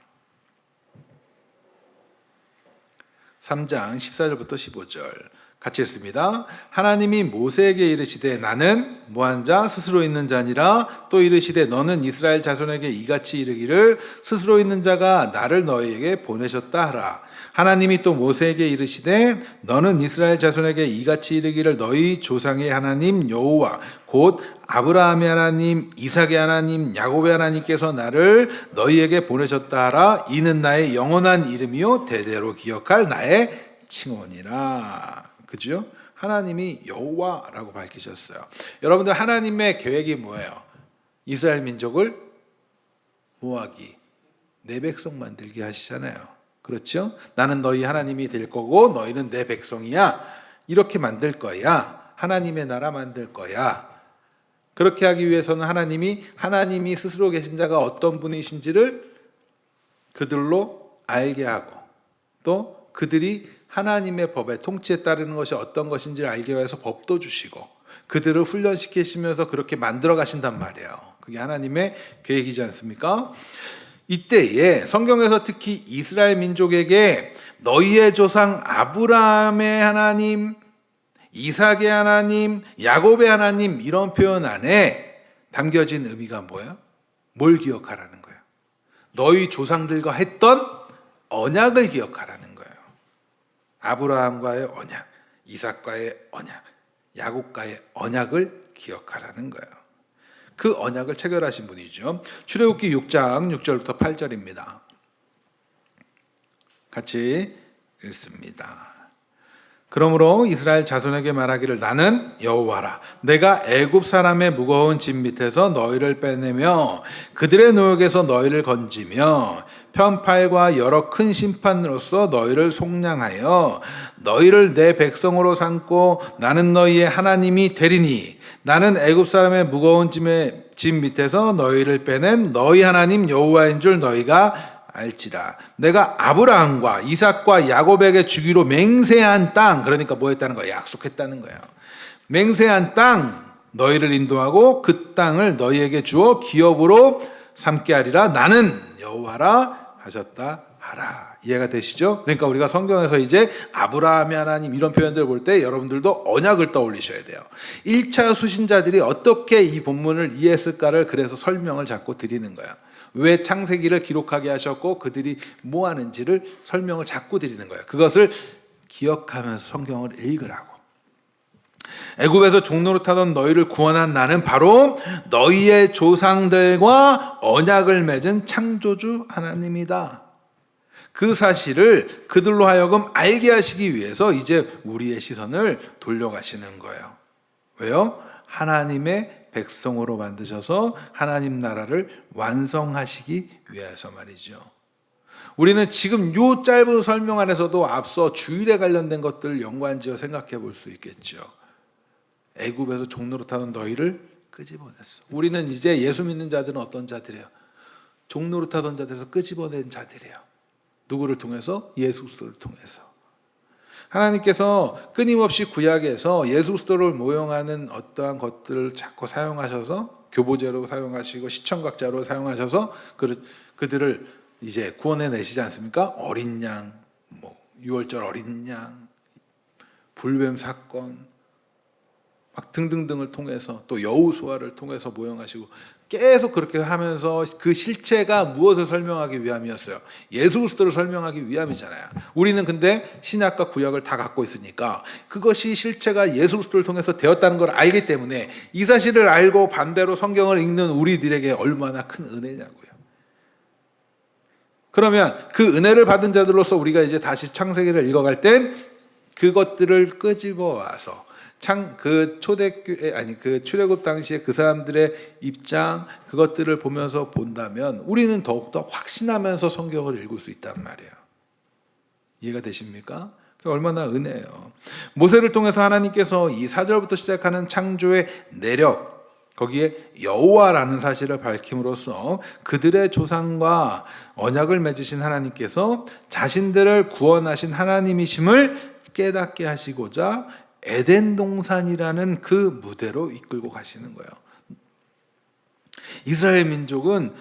3장 14절부터 15절 같이 읽습니다. 하나님이 모세에게 이르시되 나는 뭐한 자 스스로 있는 자니라. 또 이르시되 너는 이스라엘 자손에게 이같이 이르기를 스스로 있는 자가 나를 너희에게 보내셨다 하라. 하나님이 또 모세에게 이르시되 너는 이스라엘 자손에게 이같이 이르기를 너희 조상의 하나님 여호와 곧 아브라함의 하나님 이삭의 하나님 야곱의 하나님께서 나를 너희에게 보내셨다 하라. 이는 나의 영원한 이름이요 대대로 기억할 나의 칭언이라. 그죠? 하나님이 여호와라고 밝히셨어요. 여러분들 하나님의 계획이 뭐예요? 이스라엘 민족을 뭐하기? 내 백성 만들게 하시잖아요. 그렇죠? 나는 너희 하나님이 될 거고 너희는 내 백성이야. 이렇게 만들 거야. 하나님의 나라 만들 거야. 그렇게 하기 위해서는 하나님이 스스로 계신 자가 어떤 분이신지를 그들로 알게 하고 또 그들이 하나님의 법의 통치에 따르는 것이 어떤 것인지를 알게 해서 법도 주시고 그들을 훈련시키시면서 그렇게 만들어 가신단 말이에요. 그게 하나님의 계획이지 않습니까? 이때에 성경에서 특히 이스라엘 민족에게 너희의 조상 아브라함의 하나님, 이삭의 하나님, 야곱의 하나님 이런 표현 안에 담겨진 의미가 뭐예요? 뭘 기억하라는 거예요? 너희 조상들과 했던 언약을 기억하라는 거예요. 아브라함과의 언약, 이삭과의 언약, 야곱과의 언약을 기억하라는 거예요. 그 언약을 체결하신 분이죠. 출애굽기 6장 6절부터 8절입니다. 같이 읽습니다. 그러므로 이스라엘 자손에게 말하기를 나는 여호와라. 내가 애굽 사람의 무거운 짐 밑에서 너희를 빼내며 그들의 노역에서 너희를 건지며 편팔과 여러 큰 심판으로서 너희를 속량하여 너희를 내 백성으로 삼고 나는 너희의 하나님이 되리니 나는 애굽 사람의 무거운 짐 밑에서 너희를 빼낸 너희 하나님 여호와인 줄 너희가 알지라. 내가 아브라함과 이삭과 야곱에게 주기로 맹세한 땅, 그러니까 뭐 했다는 거예요? 약속했다는 거예요. 맹세한 땅 너희를 인도하고 그 땅을 너희에게 주어 기업으로 삼게 하리라. 나는 여호와라 하셨다 하라. 이해가 되시죠? 그러니까 우리가 성경에서 이제 아브라함의 하나님 이런 표현들을 볼 때 여러분들도 언약을 떠올리셔야 돼요. 1차 수신자들이 어떻게 이 본문을 이해했을까를 그래서 설명을 자꾸 드리는 거예요. 왜 창세기를 기록하게 하셨고 그들이 뭐 하는지를 설명을 자꾸 드리는 거예요. 그것을 기억하면서 성경을 읽으라고. 애굽에서 종노릇하던 너희를 구원한 나는 바로 너희의 조상들과 언약을 맺은 창조주 하나님이다. 그 사실을 그들로 하여금 알게 하시기 위해서 이제 우리의 시선을 돌려가시는 거예요. 왜요? 하나님의 백성으로 만드셔서 하나님 나라를 완성하시기 위해서 말이죠. 우리는 지금 요 짧은 설명 안에서도 앞서 주일에 관련된 것들을 연관지어 생각해 볼 수 있겠죠. 애굽에서 종노릇하던 너희를 끄집어냈어. 우리는 이제 예수 믿는 자들은 어떤 자들이에요? 종노릇하던 자들에서 끄집어낸 자들이에요. 누구를 통해서? 예수 그리스도를 통해서. 하나님께서 끊임없이 구약에서 예수 그리스도를 모형하는 어떠한 것들을 자꾸 사용하셔서 교보제로 사용하시고 시청각자로 사용하셔서 그들을 이제 구원해 내시지 않습니까? 어린 양, 유월절 어린 양, 불뱀 사건, 막 등등등을 통해서 또 여호수아를 통해서 모형하시고 계속 그렇게 하면서 그 실체가 무엇을 설명하기 위함이었어요? 예수 그리스도를 설명하기 위함이잖아요. 우리는 근데 신약과 구약을 다 갖고 있으니까 그것이 실체가 예수 그리스도를 통해서 되었다는 걸 알기 때문에 이 사실을 알고 반대로 성경을 읽는 우리들에게 얼마나 큰 은혜냐고요. 그러면 그 은혜를 받은 자들로서 우리가 이제 다시 창세기를 읽어갈 땐 그것들을 끄집어 와서 그 초대교회 그 출애굽 당시에 그 사람들의 입장 그것들을 보면서 본다면 우리는 더욱더 확신하면서 성경을 읽을 수 있단 말이에요. 이해가 되십니까? 그게 얼마나 은혜예요. 모세를 통해서 하나님께서 이 4절부터 시작하는 창조의 내력 거기에 여호와라는 사실을 밝힘으로써 그들의 조상과 언약을 맺으신 하나님께서 자신들을 구원하신 하나님이심을 깨닫게 하시고자 에덴 동산이라는 그 무대로 이끌고 가시는 거예요. 이스라엘 민족은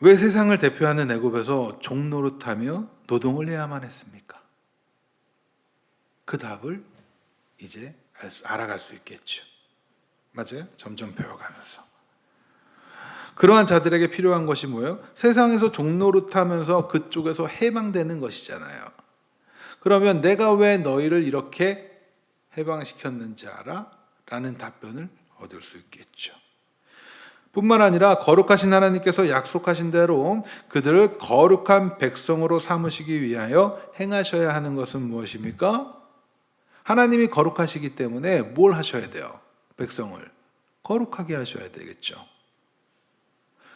왜 세상을 대표하는 애굽에서 종노릇하며 노동을 해야만 했습니까? 그 답을 이제 알아갈 수 있겠죠. 맞아요? 점점 배워가면서. 그러한 자들에게 필요한 것이 뭐예요? 세상에서 종노릇하면서 그쪽에서 해방되는 것이잖아요. 그러면 내가 왜 너희를 이렇게 해방시켰는지 알아? 라는 답변을 얻을 수 있겠죠. 뿐만 아니라 거룩하신 하나님께서 약속하신 대로 그들을 거룩한 백성으로 삼으시기 위하여 행하셔야 하는 것은 무엇입니까? 하나님이 거룩하시기 때문에 뭘 하셔야 돼요? 백성을 거룩하게 하셔야 되겠죠.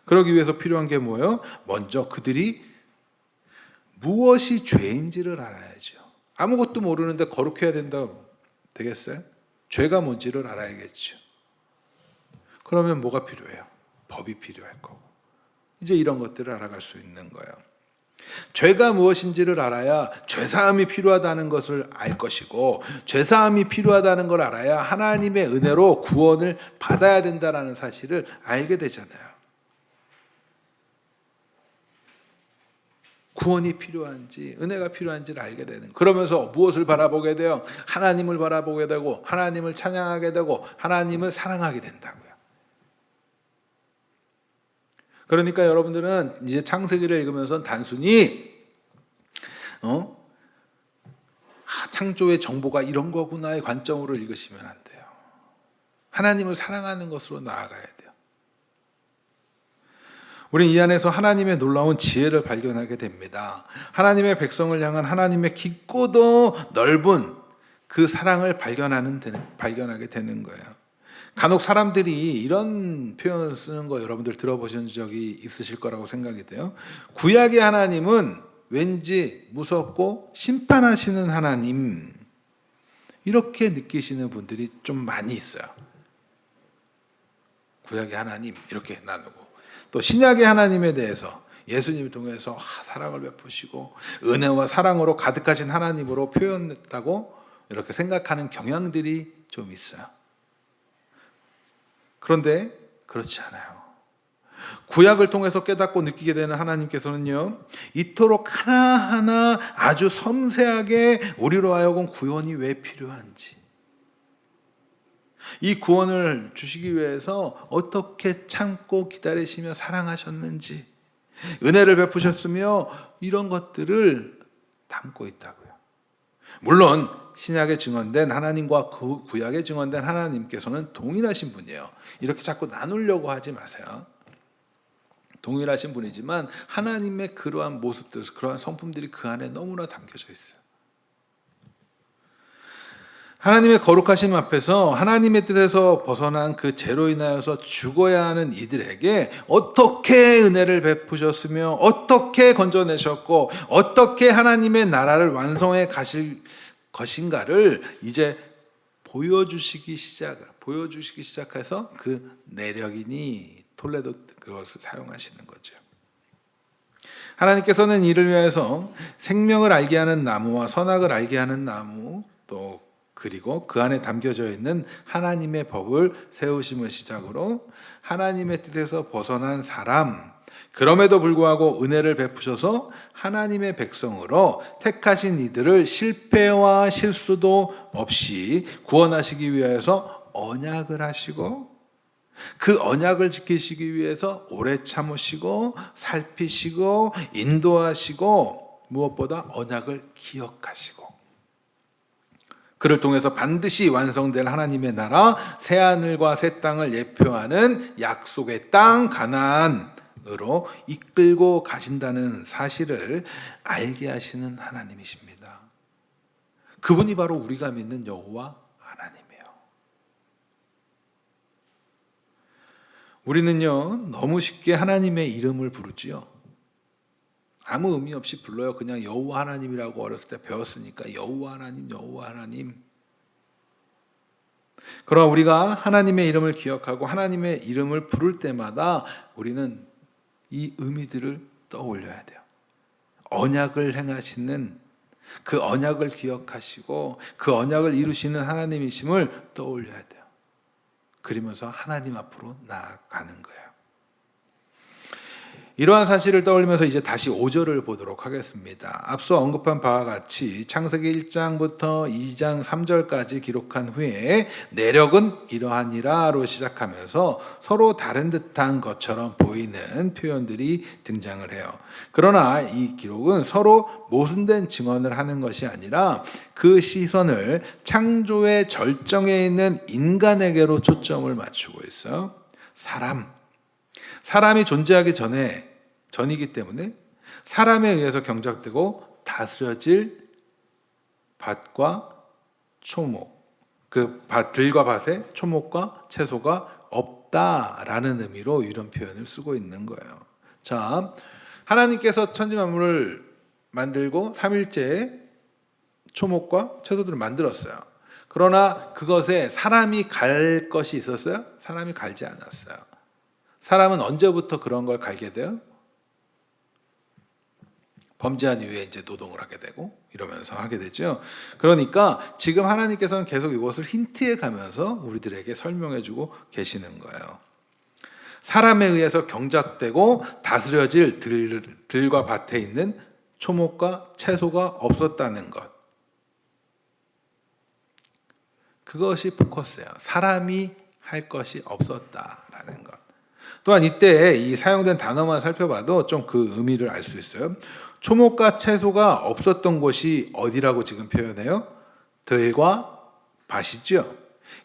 그러기 위해서 필요한 게 뭐예요? 먼저 그들이 무엇이 죄인지를 알아야죠. 아무것도 모르는데 거룩해야 된다고 되겠어요? 죄가 뭔지를 알아야겠죠. 그러면 뭐가 필요해요? 법이 필요할 거고. 이제 이런 것들을 알아갈 수 있는 거예요. 죄가 무엇인지를 알아야 죄사함이 필요하다는 것을 알 것이고 죄사함이 필요하다는 걸 알아야 하나님의 은혜로 구원을 받아야 된다는 사실을 알게 되잖아요. 구원이 필요한지 은혜가 필요한지를 알게 되는 그러면서 무엇을 바라보게 돼요? 하나님을 바라보게 되고 하나님을 찬양하게 되고 하나님을 사랑하게 된다고요. 그러니까 여러분들은 이제 창세기를 읽으면서 단순히 창조의 정보가 이런 거구나의 관점으로 읽으시면 안 돼요. 하나님을 사랑하는 것으로 나아가야 돼요. 우리는 이 안에서 하나님의 놀라운 지혜를 발견하게 됩니다. 하나님의 백성을 향한 하나님의 깊고도 넓은 그 사랑을 발견하게 되는 거예요. 간혹 사람들이 이런 표현을 쓰는 거 여러분들 들어보신 적이 있으실 거라고 생각이 돼요. 구약의 하나님은 왠지 무섭고 심판하시는 하나님, 이렇게 느끼시는 분들이 좀 많이 있어요. 구약의 하나님 이렇게 나누고, 또 신약의 하나님에 대해서 예수님을 통해서 사랑을 베푸시고 은혜와 사랑으로 가득하신 하나님으로 표현했다고 이렇게 생각하는 경향들이 좀 있어요. 그런데 그렇지 않아요. 구약을 통해서 깨닫고 느끼게 되는 하나님께서는요, 이토록 하나하나 아주 섬세하게 우리로 하여금 구원이 왜 필요한지, 이 구원을 주시기 위해서 어떻게 참고 기다리시며 사랑하셨는지, 은혜를 베푸셨으며 이런 것들을 담고 있다고요. 물론 신약에 증언된 하나님과 그 구약에 증언된 하나님께서는 동일하신 분이에요. 이렇게 자꾸 나누려고 하지 마세요. 동일하신 분이지만 하나님의 그러한 모습들, 그러한 성품들이 그 안에 너무나 담겨져 있어요. 하나님의 거룩하심 앞에서 하나님의 뜻에서 벗어난 그 죄로 인하여서 죽어야 하는 이들에게 어떻게 은혜를 베푸셨으며 어떻게 건져내셨고 어떻게 하나님의 나라를 완성해 가실 것인가를 이제 보여주시기 시작해서 그 내력이니 톨레도 그것을 사용하시는 거죠. 하나님께서는 이를 위해서 생명을 알게 하는 나무와 선악을 알게 하는 나무, 또 그리고 그 안에 담겨져 있는 하나님의 법을 세우심을 시작으로 하나님의 뜻에서 벗어난 사람, 그럼에도 불구하고 은혜를 베푸셔서 하나님의 백성으로 택하신 이들을 실패와 실수도 없이 구원하시기 위해서 언약을 하시고, 그 언약을 지키시기 위해서 오래 참으시고 살피시고 인도하시고, 무엇보다 언약을 기억하시고, 그를 통해서 반드시 완성될 하나님의 나라, 새하늘과 새 땅을 예표하는 약속의 땅 가나안으로 이끌고 가신다는 사실을 알게 하시는 하나님이십니다. 그분이 바로 우리가 믿는 여호와 하나님이에요. 우리는요, 너무 쉽게 하나님의 이름을 부르지요. 아무 의미 없이 불러요. 그냥 여호와 하나님이라고 어렸을 때 배웠으니까 여호와 하나님, 여호와 하나님. 그러나 우리가 하나님의 이름을 기억하고 하나님의 이름을 부를 때마다 우리는 이 의미들을 떠올려야 돼요. 언약을 행하시는, 그 언약을 기억하시고 그 언약을 이루시는 하나님이심을 떠올려야 돼요. 그러면서 하나님 앞으로 나아가는 거예요. 이러한 사실을 떠올리면서 이제 다시 5절을 보도록 하겠습니다. 앞서 언급한 바와 같이 창세기 1장부터 2장 3절까지 기록한 후에 내력은 이러하니라로 시작하면서 서로 다른 듯한 것처럼 보이는 표현들이 등장을 해요. 그러나 이 기록은 서로 모순된 증언을 하는 것이 아니라 그 시선을 창조의 절정에 있는 인간에게로 초점을 맞추고 있어요. 사람이 존재하기 전이기 때문에 사람에 의해서 경작되고 다스려질 밭과 초목, 그 들과 밭에 초목과 채소가 없다라는 의미로 이런 표현을 쓰고 있는 거예요. 자, 하나님께서 천지 만물을 만들고 3일째에 초목과 채소들을 만들었어요. 그러나 그것에 사람이 갈 것이 있었어요? 사람이 갈지 않았어요. 사람은 언제부터 그런 걸 갈게 돼요? 범죄한 이후에 이제 노동을 하게 되고 이러면서 하게 되죠. 그러니까 지금 하나님께서는 계속 이것을 힌트해 가면서 우리들에게 설명해 주고 계시는 거예요. 사람에 의해서 경작되고 다스려질 들과 밭에 있는 초목과 채소가 없었다는 것. 그것이 포커스예요. 사람이 할 것이 없었다라는 것. 또한 이때 이 사용된 단어만 살펴봐도 좀 그 의미를 알 수 있어요. 초목과 채소가 없었던 곳이 어디라고 지금 표현해요? 들과 밭이죠.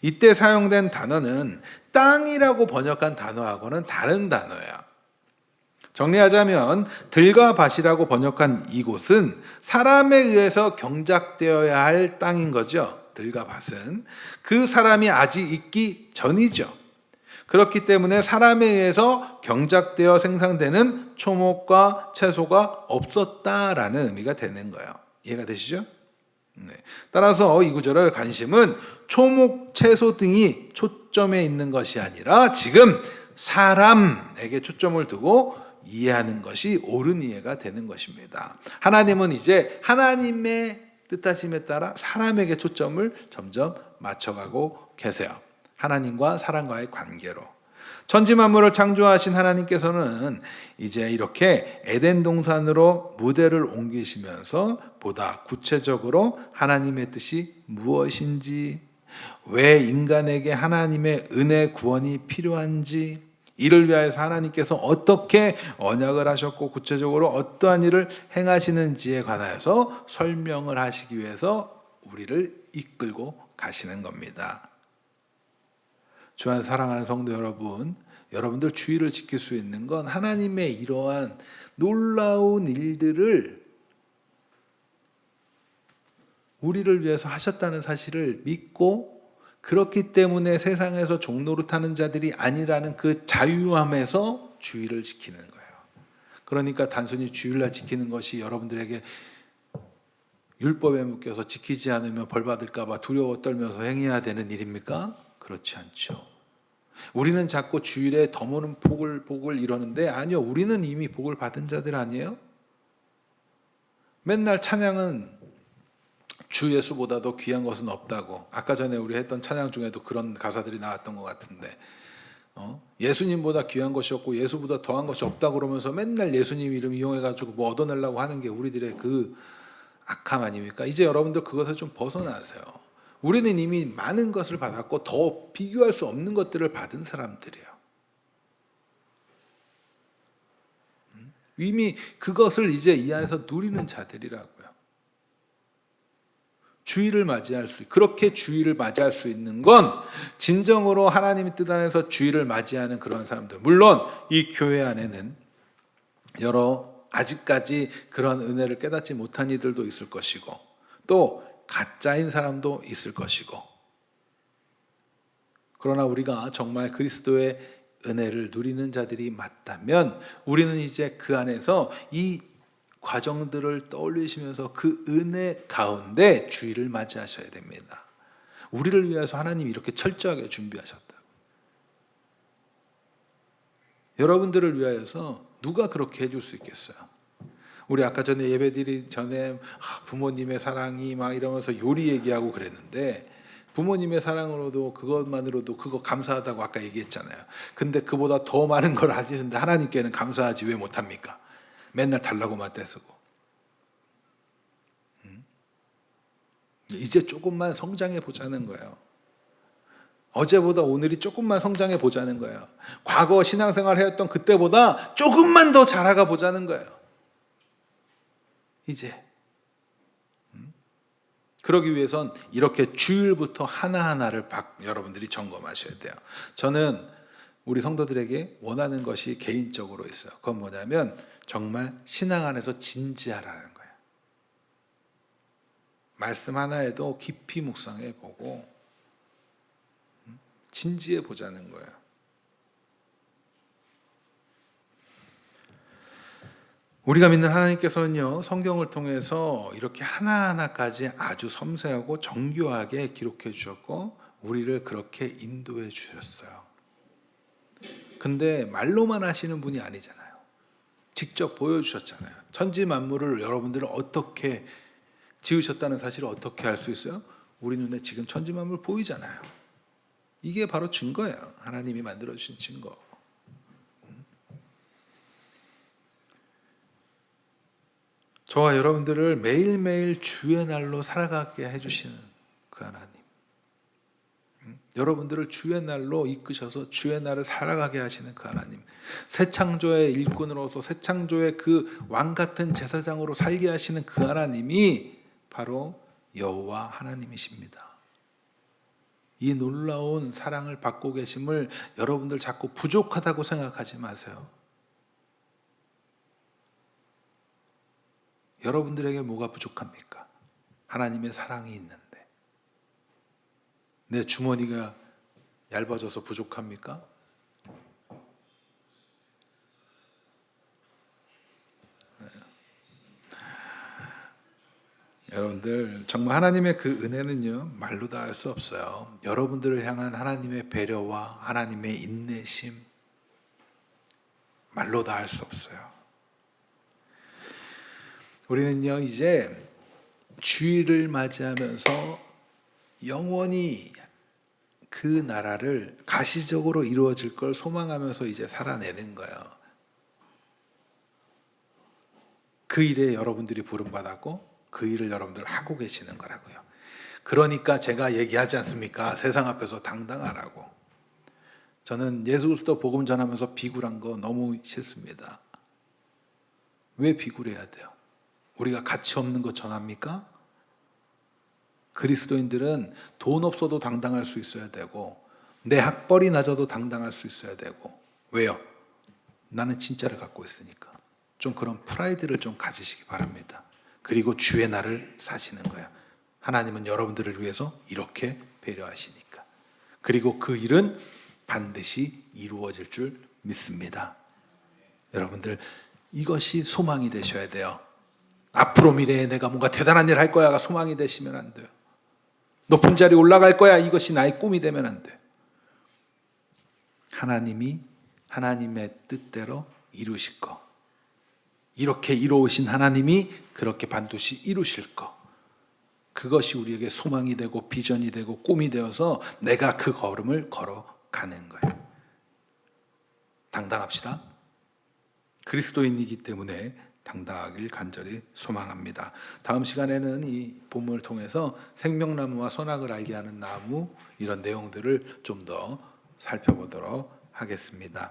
이때 사용된 단어는 땅이라고 번역한 단어하고는 다른 단어예요. 정리하자면 들과 밭이라고 번역한 이곳은 사람에 의해서 경작되어야 할 땅인 거죠. 들과 밭은 그 사람이 아직 있기 전이죠. 그렇기 때문에 사람에 의해서 경작되어 생산되는 초목과 채소가 없었다라는 의미가 되는 거예요. 이해가 되시죠? 네. 따라서 이 구절의 관심은 초목, 채소 등이 초점에 있는 것이 아니라 지금 사람에게 초점을 두고 이해하는 것이 옳은 이해가 되는 것입니다. 하나님은 이제 하나님의 뜻하심에 따라 사람에게 초점을 점점 맞춰가고 계세요. 하나님과 사람과의 관계로. 천지 만물을 창조하신 하나님께서는 이제 이렇게 에덴 동산으로 무대를 옮기시면서 보다 구체적으로 하나님의 뜻이 무엇인지, 왜 인간에게 하나님의 은혜 구원이 필요한지, 이를 위하여서 하나님께서 어떻게 언약을 하셨고 구체적으로 어떠한 일을 행하시는지에 관하여서 설명을 하시기 위해서 우리를 이끌고 가시는 겁니다. 주 안에 사랑하는 성도 여러분, 여러분들 주의를 지킬 수 있는 건 하나님의 이러한 놀라운 일들을 우리를 위해서 하셨다는 사실을 믿고, 그렇기 때문에 세상에서 종노릇하는 자들이 아니라는 그 자유함에서 주의를 지키는 거예요. 그러니까 단순히 주일날 지키는 것이 여러분들에게 율법에 묶여서 지키지 않으면 벌 받을까 봐 두려워 떨면서 행해야 되는 일입니까? 그렇지 않죠. 우리는 자꾸 주일에 더 모는 복을 이러는데, 아니요, 우리는 이미 복을 받은 자들 아니에요? 맨날 찬양은 주 예수보다도 귀한 것은 없다고. 아까 전에 우리 했던 찬양 중에도 그런 가사들이 나왔던 것 같은데, 예수님보다 귀한 것이 없고 예수보다 더한 것이 없다고 그러면서 맨날 예수님 이름 이용해가지고 뭐 얻어내려고 하는 게 우리들의 그 악함 아닙니까? 이제 여러분들 그것을 좀 벗어나세요. 우리는 이미 많은 것을 받았고 더 비교할 수 없는 것들을 받은 사람들이에요. 이미 그것을 이제 이 안에서 누리는 자들이라고요. 주의를 맞이할 수, 그렇게 주의를 맞이할 수 있는 건 진정으로 하나님의 뜻 안에서 주의를 맞이하는 그런 사람들. 물론 이 교회 안에는 여러 아직까지 그런 은혜를 깨닫지 못한 이들도 있을 것이고, 또 가짜인 사람도 있을 것이고, 그러나 우리가 정말 그리스도의 은혜를 누리는 자들이 맞다면 우리는 이제 그 안에서 이 과정들을 떠올리시면서 그 은혜 가운데 주의를 맞이하셔야 됩니다. 우리를 위해서 하나님이 이렇게 철저하게 준비하셨다. 여러분들을 위하여서 누가 그렇게 해줄 수 있겠어요? 우리 아까 전에 예배드리기 전에 부모님의 사랑이 막 이러면서 요리 얘기하고 그랬는데, 부모님의 사랑으로도 그것만으로도 그거 감사하다고 아까 얘기했잖아요. 근데 그보다 더 많은 걸 하시는데 하나님께는 감사하지 왜 못합니까? 맨날 달라고만 떼쓰고. 이제 조금만 성장해 보자는 거예요. 어제보다 오늘이 조금만 성장해 보자는 거예요. 과거 신앙생활 해왔던 그때보다 조금만 더 자라가 보자는 거예요. 이제. 그러기 위해선 이렇게 주일부터 하나하나를 여러분들이 점검하셔야 돼요. 저는 우리 성도들에게 원하는 것이 개인적으로 있어요. 그건 뭐냐면 정말 신앙 안에서 진지하라는 거예요. 말씀 하나에도 깊이 묵상해 보고 진지해 보자는 거예요. 우리가 믿는 하나님께서는요, 성경을 통해서 이렇게 하나하나까지 아주 섬세하고 정교하게 기록해 주셨고 우리를 그렇게 인도해 주셨어요. 근데 말로만 하시는 분이 아니잖아요. 직접 보여주셨잖아요. 천지 만물을 여러분들은 어떻게 지으셨다는 사실을 어떻게 알 수 있어요? 우리 눈에 지금 천지 만물 보이잖아요. 이게 바로 증거예요. 하나님이 만들어주신 증거. 저와 여러분들을 매일매일 주의 날로 살아가게 해주시는 그 하나님. 여러분들을 주의 날로 이끄셔서 주의 날을 살아가게 하시는 그 하나님. 새 창조의 일꾼으로서 새 창조의 그 왕 같은 제사장으로 살게 하시는 그 하나님이 바로 여호와 하나님이십니다. 이 놀라운 사랑을 받고 계심을 여러분들 자꾸 부족하다고 생각하지 마세요. 여러분들에게 뭐가 부족합니까? 하나님의 사랑이 있는데. 내 주머니가 얇아져서 부족합니까? 여러분들 정말 하나님의 그 은혜는요 말로 다 할 수 없어요. 여러분들을 향한 하나님의 배려와 하나님의 인내심 말로 다 할 수 없어요. 우리는요 이제 주일을 맞이하면서 영원히 그 나라를 가시적으로 이루어질 걸 소망하면서 이제 살아내는 거예요. 그 일에 여러분들이 부름받았고 그 일을 여러분들 하고 계시는 거라고요. 그러니까 제가 얘기하지 않습니까? 세상 앞에서 당당하라고. 저는 예수 그리스도 복음 전하면서 비굴한 거 너무 싫습니다. 왜 비굴해야 돼요? 우리가 가치 없는 거 전합니까? 그리스도인들은 돈 없어도 당당할 수 있어야 되고 내 학벌이 낮아도 당당할 수 있어야 되고. 왜요? 나는 진짜를 갖고 있으니까. 좀 그런 프라이드를 좀 가지시기 바랍니다. 그리고 주의 날을 사시는 거예요. 하나님은 여러분들을 위해서 이렇게 배려하시니까. 그리고 그 일은 반드시 이루어질 줄 믿습니다. 여러분들 이것이 소망이 되셔야 돼요. 앞으로 미래에 내가 뭔가 대단한 일 할 거야가 소망이 되시면 안 돼요. 높은 자리 올라갈 거야 이것이 나의 꿈이 되면 안 돼요. 하나님이 하나님의 뜻대로 이루실 거. 이렇게 이루어오신 하나님이 그렇게 반드시 이루실 거. 그것이 우리에게 소망이 되고 비전이 되고 꿈이 되어서 내가 그 걸음을 걸어가는 거예요. 당당합시다. 그리스도인이기 때문에 당당하길 간절히 소망합니다. 다음 시간에는 이 본문을 통해서 생명나무와 선악을 알게 하는 나무 이런 내용들을 좀 더 살펴보도록 하겠습니다.